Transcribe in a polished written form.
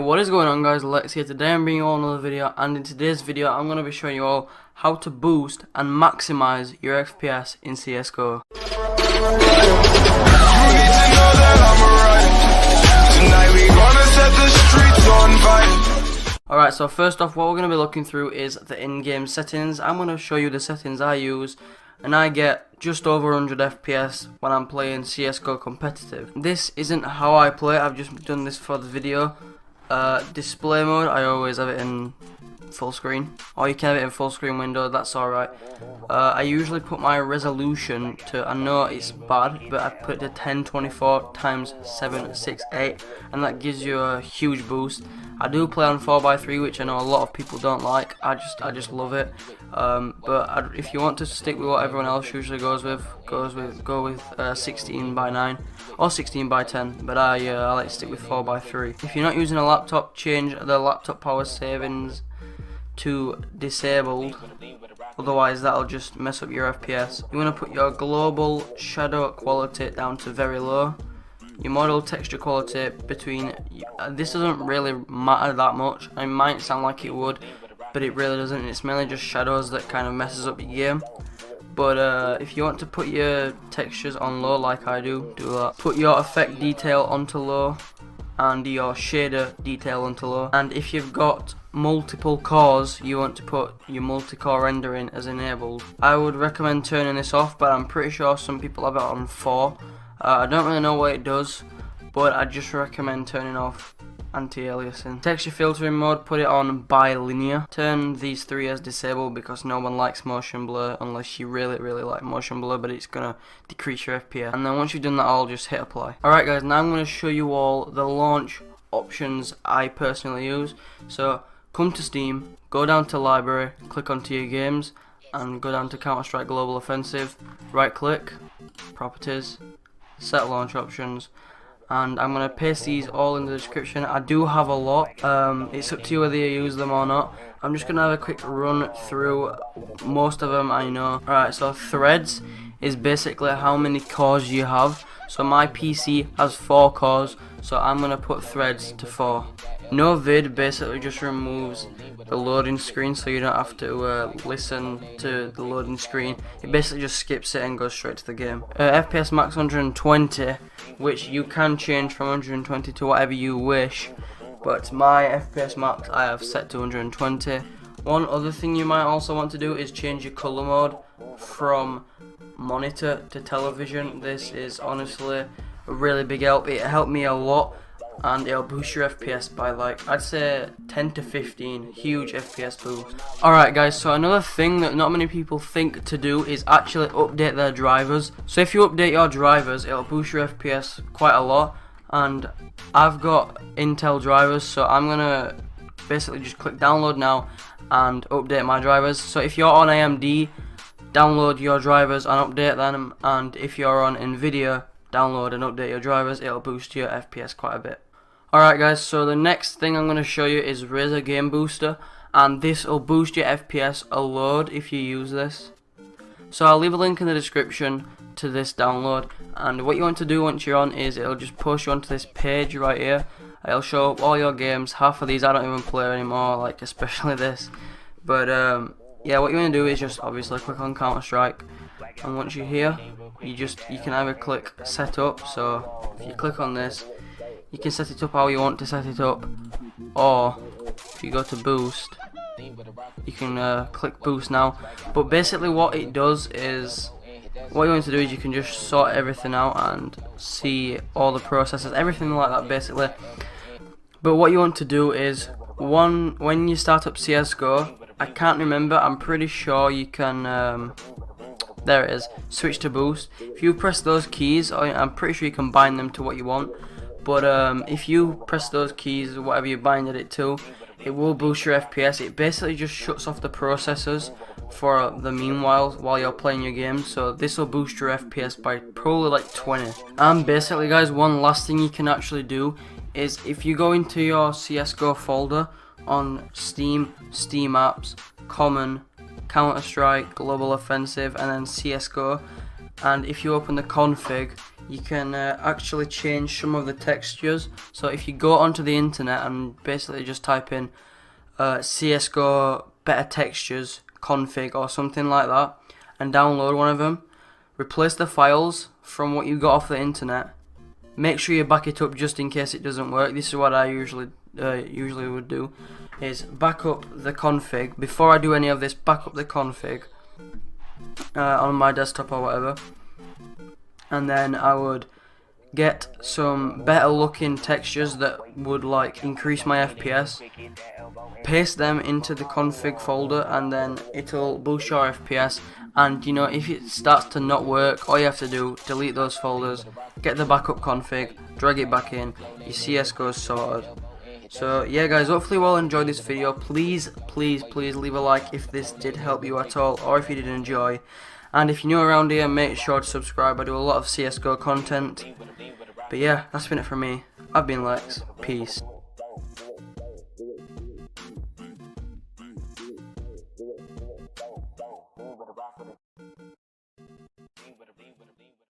What is going on, guys? Lex here. Today I'm bringing you all another video, and in today's video I'm going to be showing you all how to boost and maximize your FPS in CSGO. Alright, so first off, what we're going to be looking through is the in-game settings. I'm going to show you the settings I use, and I get just over 100 FPS when I'm playing CSGO competitive. This isn't how I play, I've just done this for the video. Display mode, I always have it in full screen, or you can have it in full screen window, that's alright. I usually put my resolution to, I know it's bad, but I put it to 1024 x 768, and that gives you a huge boost. I do play on 4x3, which I know a lot of people don't like. I just love it. If you want to stick with what everyone else usually goes with 16:9 or 16:10. But I like to stick with 4x3. If you're not using a laptop, change the laptop power savings to disabled. Otherwise, that'll just mess up your FPS. You want to put your global shadow quality down to very low. Your model texture quality between, this doesn't really matter that much. It might sound like it would, but it really doesn't. It's mainly just shadows that kind of messes up your game. But if you want to put your textures on low like I do that. Put your effect detail onto low and your shader detail onto low. And if you've got multiple cores, you want to put your multi-core rendering as enabled. I would recommend turning this off, but I'm pretty sure some people have it on 4. I don't really know what it does, but I just recommend turning off anti-aliasing. Texture filtering mode, put it on bilinear. Turn these 3 as disabled because no one likes motion blur unless you really like motion blur, but it's gonna decrease your FPS. And then once you've done that all, just hit apply. Alright guys, now I'm gonna show you all the launch options I personally use. So come to Steam, go down to library, click onto your games, and go down to Counter-Strike Global Offensive, right click, properties, set launch options, and I'm going to paste these all in the description. I do have a lot, it's up to you whether you use them or not. I'm just going to have a quick run through most of them I know. Alright, so threads is basically how many cores you have. So my PC has 4 cores, so I'm going to put threads to 4. No vid basically just removes the loading screen, so you don't have to listen to the loading screen. It basically just skips it and goes straight to the game. FPS max 120, which you can change from 120 to whatever you wish, but my FPS max I have set to 120. One other thing you might also want to do is change your color mode from monitor to television. This is honestly a really big help. It helped me a lot, and it'll boost your FPS by, like, I'd say 10 to 15, huge FPS boost. Alright guys, so another thing that not many people think to do is actually update their drivers. So if you update your drivers, it'll boost your FPS quite a lot, and I've got Intel drivers, so I'm gonna basically just click download now and update my drivers. So if you're on AMD, download your drivers and update them, and if you're on NVIDIA, download and update your drivers. It'll boost your FPS quite a bit. Alright guys, so the next thing I'm going to show you is Razer Game Booster, and this will boost your FPS a load if you use this. So I'll leave a link in the description to this download, and what you want to do once you're on is it'll just push you onto this page right here. It'll show up all your games. Half of these I don't even play anymore, like especially this. But yeah, what you want to do is just obviously click on Counter-Strike, and once you're here, you can either click setup. So if you click on this, you can set it up how you want to set it up, or if you go to boost, you can click boost now. But basically what it does is, what you want to do is you can just sort everything out and see all the processes, everything like that basically. But what you want to do is, when you start up CSGO, I can't remember, I'm pretty sure you can, there it is, switch to boost. If you press those keys, I'm pretty sure you can bind them to what you want. But if you press those keys, whatever you binded it to, it will boost your FPS. It basically just shuts off the processors for the meanwhile while you're playing your game. So this will boost your FPS by probably like 20. And basically guys, one last thing you can actually do is if you go into your CSGO folder on Steam, Steam Apps, Common, Counter-Strike, Global Offensive, and then CSGO, and if you open the config, you can actually change some of the textures. So if you go onto the internet and basically just type in CSGO better textures config or something like that and download one of them, replace the files from what you got off the internet, make sure you back it up just in case it doesn't work. This is what I usually would do, is back up the config. Before I do any of this, back up the config on my desktop or whatever, and then I would get some better looking textures that would like increase my FPS, paste them into the config folder, and then it'll boost your FPS. And you know, if it starts to not work, all you have to do, delete those folders, get the backup config, drag it back in, your CSGO's sorted. So yeah guys, hopefully you all enjoyed this video. Please leave a like if this did help you at all, or if you did enjoy. And if you're new around here, make sure to subscribe. I do a lot of CSGO content. But yeah, that's been it from me. I've been Lex. Peace.